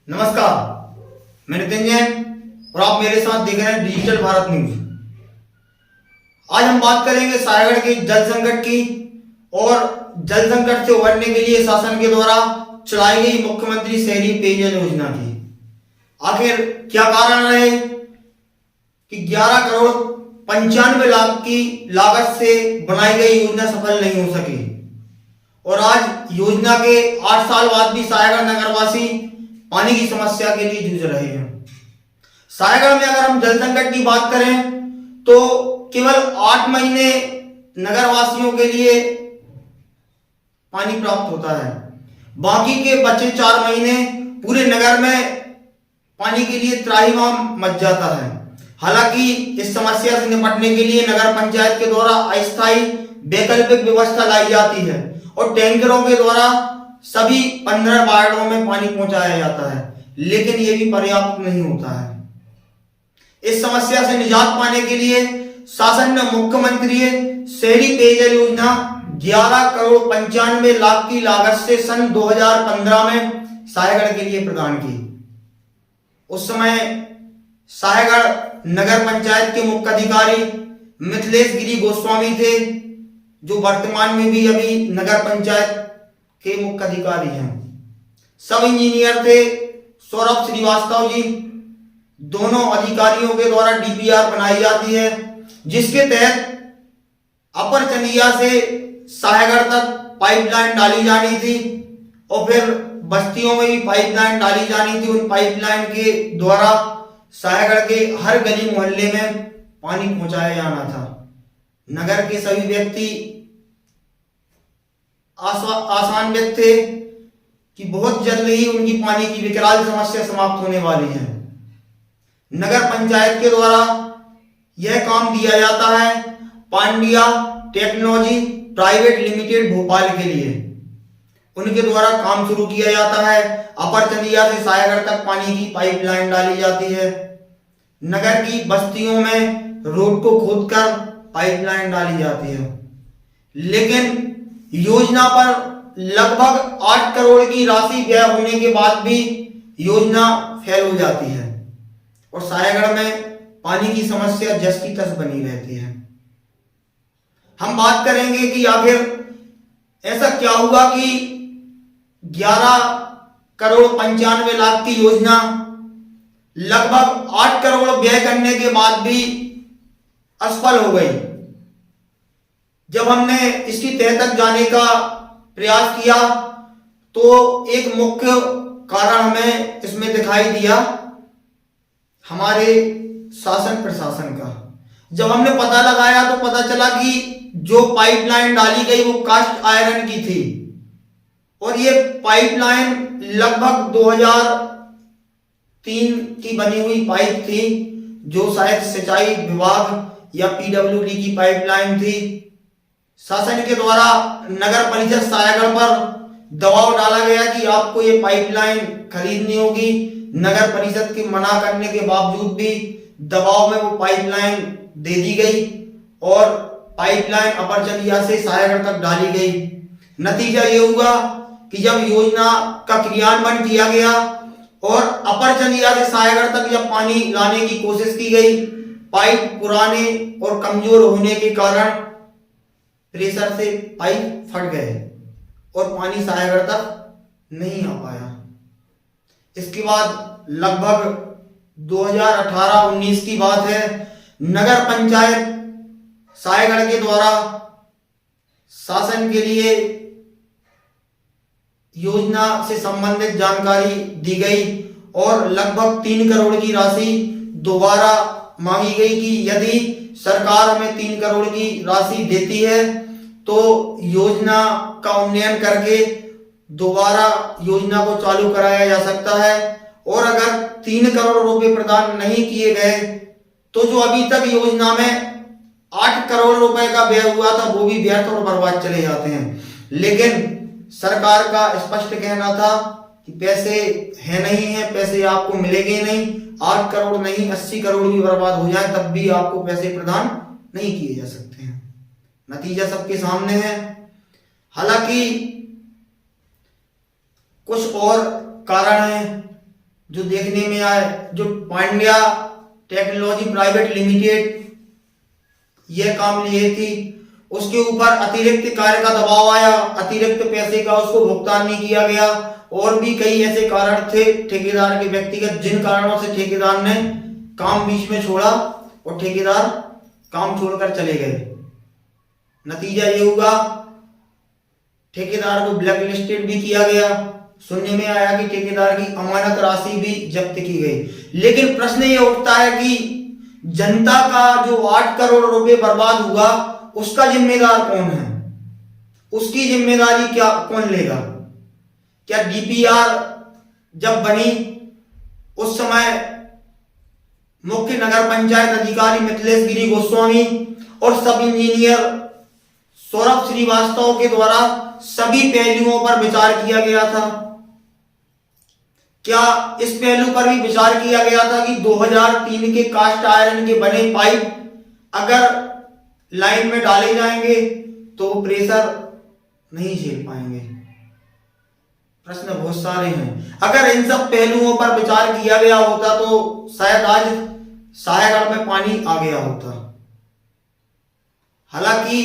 नमस्कार, मैं नितिन जैन और आप मेरे साथ देख रहे हैं डिजिटल भारत न्यूज। आज हम बात करेंगे सायगढ़ के जल संकट की और जल संकट से उबरने के लिए शासन के द्वारा चलाई गई मुख्यमंत्री शहरी पेयजल योजना की। आखिर क्या कारण रहे कि 11 करोड़ 95 लाख की लागत से बनाई गई योजना सफल नहीं हो सकी और आज योजना के 8 साल बाद भी सायगढ़ नगरवासी पानी की समस्या के लिए जूझ रहे हैं। सायगढ़ में अगर हम जल संकट की बात करें तो केवल 8 महीने नगरवासियों के लिए पानी प्राप्त होता है, बाकी के बचे 4 महीने पूरे नगर में पानी के लिए त्राहिमाम मच जाता है। हालांकि इस समस्या से निपटने के लिए नगर पंचायत के द्वारा अस्थायी वैकल्पिक व्यवस्था लाई जाती है और टैंकरों के द्वारा सभी 15 वार्डों में पानी पहुंचाया जाता है, लेकिन यह भी पर्याप्त नहीं होता है। इस समस्या से निजात पाने के लिए शासन ने मुख्यमंत्री शहरी पेयजल योजना 11 करोड़ 95 लाख की लागत से सन 2015 में सायगढ़ के लिए प्रदान की। उस समय सायगढ़ नगर पंचायत के मुख्य अधिकारी मिथिलेश गिरी गोस्वामी थे, जो वर्तमान में भी अभी नगर पंचायत के मुख्य अधिकारी हैं। सब इंजीनियर थे सौरभ श्रीवास्तव जी। दोनों अधिकारियों के द्वारा डीपीआर बनाई जाती है, जिसके तहत अपर चंदिया से सायगढ़ तक पाइपलाइन डाली जानी थी और फिर बस्तियों में भी पाइपलाइन डाली जानी थी। उन पाइपलाइन के द्वारा सायगढ़ के हर गली मोहल्ले में पानी पहुंचाया जाना था। नगर के सभी व्यक्ति आसान व्यक्त थे कि बहुत जल्द ही उनकी पानी की विकराल समस्या समाप्त होने वाली है। नगर पंचायत के द्वारा यह काम दिया जाता है Pandya technology private limited Bhopal के लिए। उनके द्वारा काम शुरू किया जाता है। अपर चंदिया से सायगढ़ तक पानी की पाइपलाइन डाली जाती है। नगर की बस्तियों में रोड को खोदकर पाइपलाइन डाली जाती है, लेकिन योजना पर लगभग 8 करोड़ की राशि व्यय होने के बाद भी योजना फेल हो जाती है और सायगढ़ में पानी की समस्या जस की तस बनी रहती है। हम बात करेंगे कि आखिर ऐसा क्या हुआ कि 11 करोड़ 95 लाख की योजना लगभग 8 करोड़ व्यय करने के बाद भी असफल हो गई। जब हमने इसकी तह तक जाने का प्रयास किया तो एक मुख्य कारण हमें इसमें दिखाई दिया हमारे शासन प्रशासन का। जब हमने पता लगाया तो पता चला कि जो पाइपलाइन डाली गई वो कास्ट आयरन की थी और ये पाइपलाइन लगभग 2003 की बनी हुई पाइप थी, जो शायद सिंचाई विभाग या पीडब्ल्यूडी की पाइपलाइन थी। शासन के द्वारा नगर परिषद सायगढ़ पर दबाव डाला गया कि आपको ये पाइपलाइन खरीदनी होगी। नगर परिषद के मना करने के बावजूद भी दबाव में वो पाइपलाइन दे दी गई और पाइपलाइन अपर चंदिया से सायगढ़ तक डाली गई। नतीजा ये हुआ कि जब योजना का क्रियान्वयन किया गया और अपर चंदिया से सायगढ़ तक जब पानी लाने की कोशिश की गई, पाइप पुराने और कमजोर होने के कारण प्रेशर से पाइप फट गए और पानी सायगढ़ तक नहीं आ पाया। इसके बाद लगभग 2018-19 की बात है, नगर पंचायत सायगढ़ के द्वारा शासन के लिए योजना से संबंधित जानकारी दी गई और लगभग 3 करोड़ की राशि दोबारा मांगी गई कि यदि सरकार हमें 3 करोड़ की राशि देती है तो योजना का उन्नयन करके दोबारा योजना को चालू कराया जा सकता है, और अगर 3 करोड़ रुपए प्रदान नहीं किए गए तो जो अभी तक योजना में 8 करोड़ रुपए का व्यय हुआ था वो भी व्यर्थ और बर्बाद चले जाते हैं। लेकिन सरकार का स्पष्ट कहना था कि पैसे है नहीं है, पैसे आपको मिलेंगे नहीं। 8 करोड़ नहीं 80 करोड़ भी बर्बाद हो जाए तब भी आपको पैसे प्रदान नहीं किए जा सकते हैं। नतीजा सबके सामने है। हालांकि कुछ और कारण हैं जो देखने में आए, जो पांड्या टेक्नोलॉजी प्राइवेट लिमिटेड यह काम लिए थी, उसके ऊपर अतिरिक्त कार्य का दबाव आया, अतिरिक्त पैसे का उसको भुगतान नहीं किया गया, और भी कई ऐसे कारण थे ठेकेदार के व्यक्तिगत, जिन कारणों से ठेकेदार ने काम बीच में छोड़ा और ठेकेदार काम छोड़कर चले गए। नतीजा ये हुआ, ठेकेदार को ब्लैक लिस्टेड भी किया गया। सुनने में आया कि ठेकेदार की अमानत राशि भी जब्त की गई। लेकिन प्रश्न ये उठता है कि जनता का जो 8 करोड़ रुपए बर्बाद हुआ, उसका जिम्मेदार कौन है? उसकी जिम्मेदारी क्या कौन लेगा? क्या डीपीआर जब बनी उस समय मुख्य नगर पंचायत अधिकारी मिथिलेश गिरी गोस्वामी और सब इंजीनियर सौरभ श्रीवास्तव के द्वारा सभी पहलुओं पर विचार किया गया था? क्या इस पहलू पर भी विचार किया गया था कि 2003 के कास्ट आयरन के बने पाइप अगर लाइन में डाले जाएंगे तो वो प्रेशर नहीं झेल पाएंगे? प्रश्न बहुत सारे हैं। अगर इन सब पहलुओं पर विचार किया गया होता तो शायद आज साहेगढ़ में पानी आ गया होता। हालांकि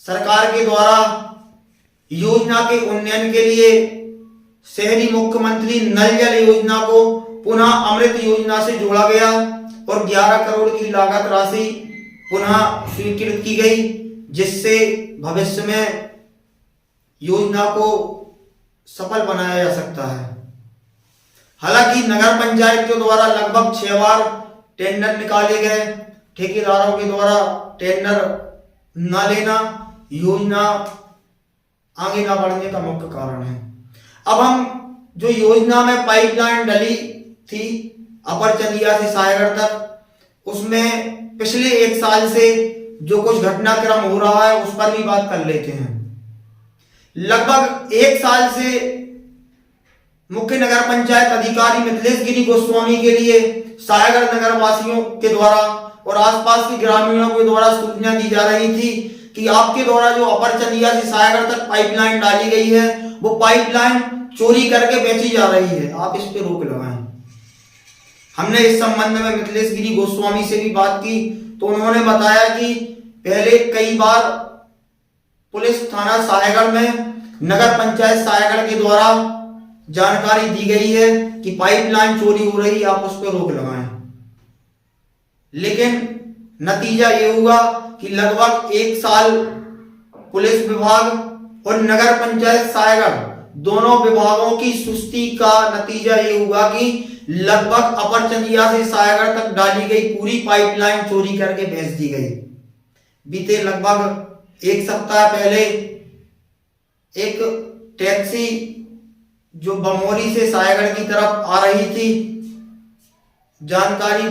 सरकार के द्वारा योजना के उन्नयन के लिए शहरी मुख्यमंत्री नल जल योजना को पुनः अमृत योजना से जोड़ा गया और 11 करोड़ की लागत राशि पुनः स्वीकृत की गई, जिससे भविष्य में योजना को सफल बनाया जा सकता है। हालांकि नगर पंचायत के द्वारा लगभग 6 बार टेंडर निकाले गए। ठेकेदारों के द्वारा टेंडर न लेना योजना आगे ना बढ़ने का मुख्य कारण है। अब हम जो योजना में पाइपलाइन डली थी अपर चंदिया से साहेगढ़ तक, उसमें पिछले 1 साल से जो कुछ घटनाक्रम हो रहा है उस पर भी बात कर लेते हैं। लगभग 1 साल से मुख्य नगर पंचायत अधिकारी मिथिलेश गिरी गोस्वामी के लिए साहेगढ़ नगर वासियों के द्वारा और आसपास के ग्रामीणों के द्वारा सूचना दी जा रही थी कि आपके द्वारा जो अपर चंदिया से साहेगढ़ तक पाइपलाइन डाली गई है वो पाइपलाइन चोरी करके बेची जा रही है, आप इस पे रोक लगाएं। हमने इस संबंध में मिथिलेश गिरी गोस्वामी से भी बात की तो उन्होंने बताया कि पहले कई बार पुलिस थाना साहेगढ़ में नगर पंचायत साहेगढ़ के द्वारा जानकारी दी गई है कि पाइपलाइन चोरी हो रही, आप उस पर रोक लगाएं। लेकिन नतीजा ये हुआ कि लगभग 1 साल पुलिस विभाग और नगर पंचायत साहेगढ़ दोनों विभागों की सुस्ती का नतीजा ये हुआ कि लगभग अपर चंदिया से साहेगढ़ तक डाली गई पूरी पाइपलाइन चोरी करके बेच दी गई। बीते लगभग 1 सप्ताह पहले एक टैक्सी जो बमोरी से साहेगढ़ की तरफ आ रही थी, जानकारी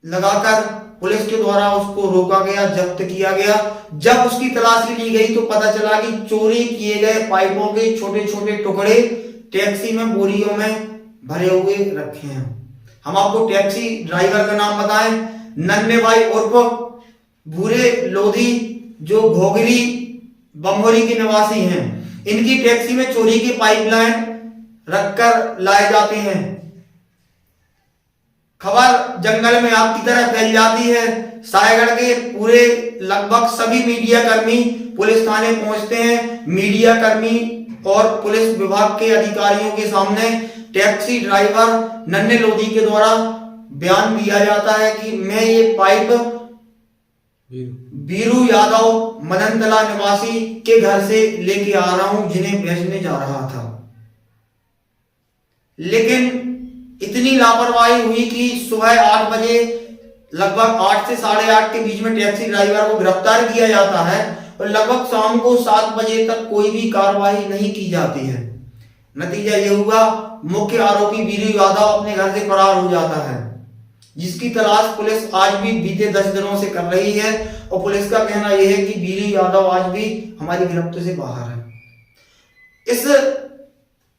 लगाकर पुलिस के द्वारा उसको रोका गया, जब्त किया गया। जब उसकी तलाशी ली गई तो पता चला कि चोरी किए गए पाइपों के छोटे छोटे टुकड़े टैक्सी में बोरियों में भरे हुए रखे हैं। हम आपको टैक्सी ड्राइवर का नाम बताएं, नन्हे भाई उर्फ भूरे लोधी, जो घोगरी बमोरी के निवासी हैं। इनकी टैक्सी में चोरी की पाइपलाइन रखकर लाए जाते हैं। खबर जंगल में आग की तरह फैल जाती है। साहेगढ़ के पूरे लगभग सभी मीडिया कर्मी पुलिस थाने पहुंचते हैं। मीडिया कर्मी और पुलिस विभाग के अधिकारियों के सामने टैक्सी ड्राइवर नन्हे लोधी के द्वारा बयान दिया जाता है कि मैं ये पाइप बीरू यादव मदनतला निवासी के घर से लेके आ रहा हूं, जिन्हें बेचने जा रहा था। लेकिन इतनी लापरवाही हुई कि सुबह 8 बजे लगभग 8 से 8:30 के बीच में टैक्सी ड्राइवर को गिरफ्तार किया जाता है और लगभग शाम को 7 बजे तक कोई भी कार्रवाई नहीं की जाती है। नतीजा ये हुआ, मुख्य आरोपी बीरू यादव अपने घर से फरार हो जाता है, जिसकी तलाश पुलिस आज भी बीते 10 दिनों से कर रही है। और पुलिस का कहना यह है कि बीरू यादव आज भी हमारी गिरफ्त से बाहर है। इस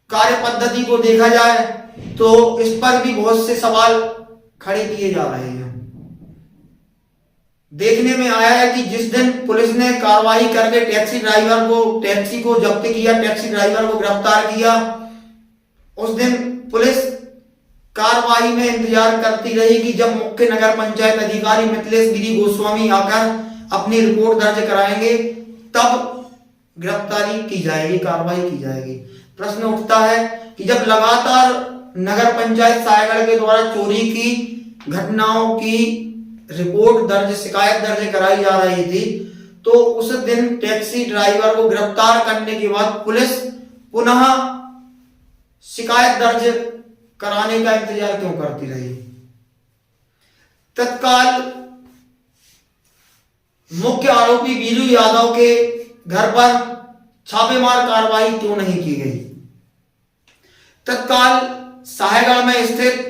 कार्य पद्धति को देखा जाए तो इस पर भी बहुत से सवाल खड़े किए जा रहे हैं। देखने में आया है कि जिस दिन पुलिस ने कार्रवाई करके टैक्सी को जब्त किया, टैक्सी ड्राइवर को गिरफ्तार किया, उस दिन पुलिस कार्रवाई में इंतजार करती रहेगी जब मुख्य नगर पंचायत अधिकारी मिथिलेश गिरी गोस्वामी आकर अपनी रिपोर्ट दर्ज कराएंगे, तब गिरफ्तारी की जाएगी, कार्रवाई की जाएगी। प्रश्न उठता है कि जब लगातार नगर पंचायत सायगढ़ के द्वारा चोरी की घटनाओं की रिपोर्ट दर्ज, शिकायत दर्ज कराई जा रही थी, तो उस दिन टैक्सी ड्राइवर को गिरफ्तार करने के बाद पुलिस पुनः शिकायत दर्ज कराने का इंतजार क्यों करती रही? तत्काल मुख्य आरोपी बीलू यादव के घर पर छापेमार कार्रवाई क्यों नहीं की गई? तत्काल साहेगढ़ में स्थित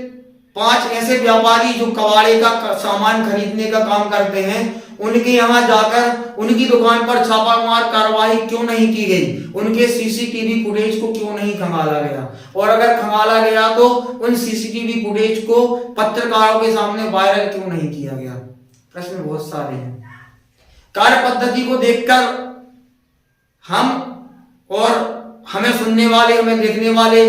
5 ऐसे व्यापारी जो कबाड़े का सामान खरीदने का काम करते हैं, उनके यहां जाकर उनकी दुकान पर छापामार कार्रवाई क्यों नहीं की गई? उनके सीसीटीवी फुटेज को क्यों नहीं खंगाला गया? और अगर खंगाला गया तो उन सीसीटीवी फुटेज को पत्रकारों के सामने वायरल क्यों नहीं किया गया? प्रश्न बहुत सारे हैं। कार्य पद्धति को देखकर हम और हमें सुनने वाले, हमें देखने वाले,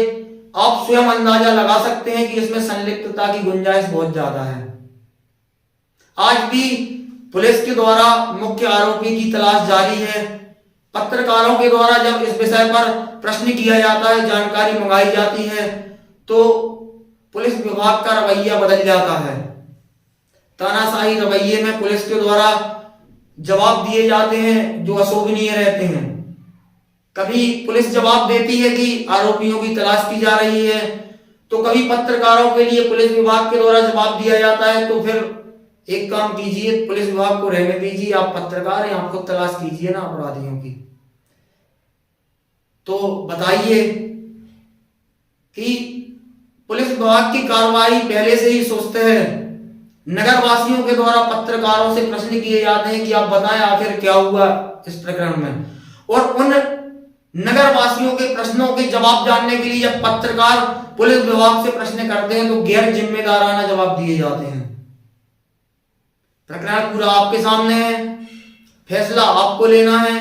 आप स्वयं अंदाजा लगा सकते हैं कि इसमें संलिप्तता की गुंजाइश बहुत ज्यादा है। आज भी पुलिस के द्वारा मुख्य आरोपी की तलाश जारी है। पत्रकारों के द्वारा जब इस विषय पर प्रश्न किया जाता है, जानकारी मंगाई जाती है, तो पुलिस विभाग का रवैया बदल जाता है। तानाशाही रवैये में पुलिस के द्वारा जवाब दिए जाते हैं जो अशोभनीय रहते हैं। कभी पुलिस जवाब देती है कि आरोपियों की तलाश की जा रही है, तो कभी पत्रकारों के लिए पुलिस विभाग के द्वारा जवाब दिया जाता है। तो फिर एक काम कीजिए, पुलिस विभाग को रहने दीजिए, आप पत्रकार हैं, आपको तलाश कीजिए ना अपराधियों की। तो बताइए कि पुलिस विभाग की कार्रवाई पहले से ही सुस्त है। नगर वासियों के द्वारा पत्रकारों से प्रश्न किए जाते हैं कि आप बताएं आखिर क्या हुआ इस प्रकरण में, और उन नगर वासियों के प्रश्नों के जवाब जानने के लिए जब पत्रकार पुलिस विभाग से प्रश्न करते हैं तो गैर जिम्मेदाराना जवाब दिए जाते हैं। प्रकरण पूरा आपके सामने है, फैसला आपको लेना है।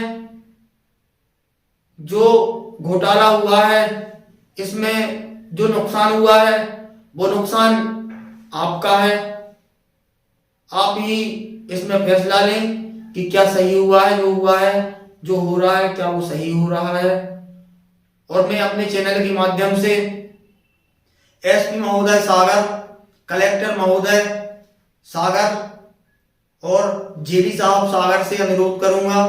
जो घोटाला हुआ है, इसमें जो नुकसान हुआ है वो नुकसान आपका है। आप ही इसमें फैसला लें कि क्या सही हुआ है, जो हुआ है, जो हो रहा है, क्या वो सही हो रहा है। और मैं अपने चैनल के माध्यम से एसपी महोदय सागर, कलेक्टर महोदय सागर और जेडी साहब सागर से अनुरोध करूंगा